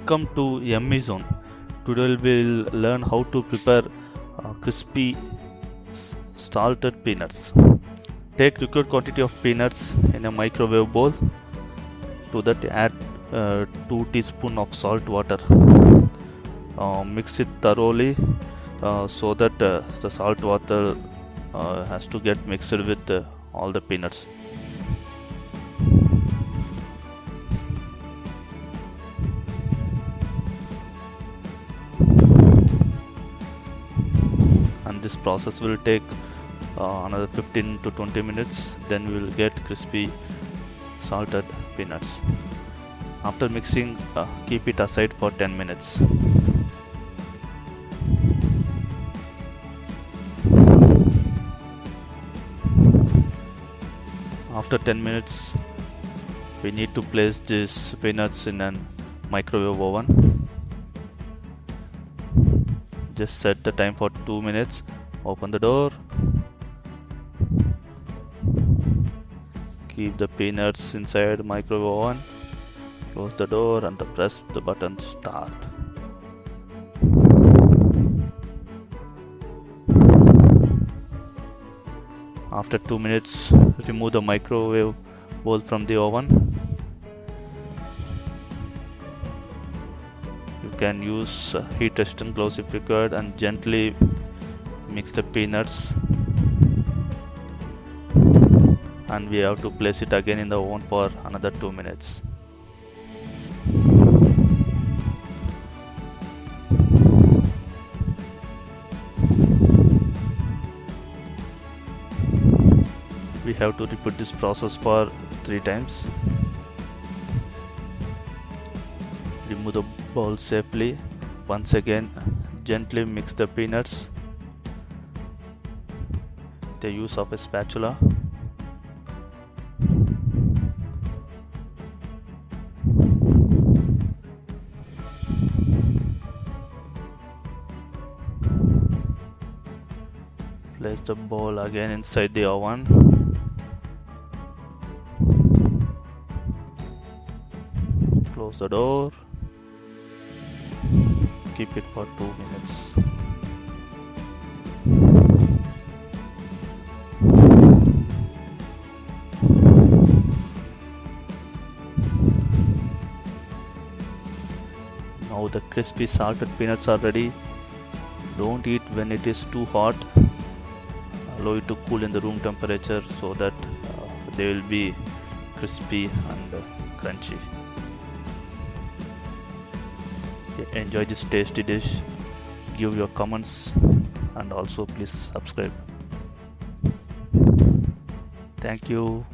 Welcome to Yummy Zone. Today we'll learn how to prepare crispy salted peanuts. Take required quantity of peanuts in a microwave bowl. To that add 2 teaspoons of salt water. Mix it thoroughly so that the salt water has to get mixed with all the peanuts. And this process will take another 15 to 20 minutes. Then we will get crispy salted peanuts. After mixing, keep it aside for 10 minutes. After 10 minutes, we need to place these peanuts in a microwave oven. Just set the time for 2 minutes. Open the door. Keep the peanuts inside microwave oven. Close the door and press the button start. After 2 minutes, remove the microwave bowl from the oven. You can use heat resistant gloves if required and gently mix the peanuts. And we have to place it again in the oven for another 2 minutes. We have to repeat this process for 3 times. Remove the bowl safely. Once again, gently mix the peanuts with the use of a spatula. Place the bowl again inside the oven. Close the door. Keep it for 2 minutes. Now the crispy salted peanuts are ready. Don't eat when it is too hot. Allow it to cool in the room temperature so that they will be crispy and crunchy. Enjoy this tasty dish. Give your comments and also please subscribe. Thank you.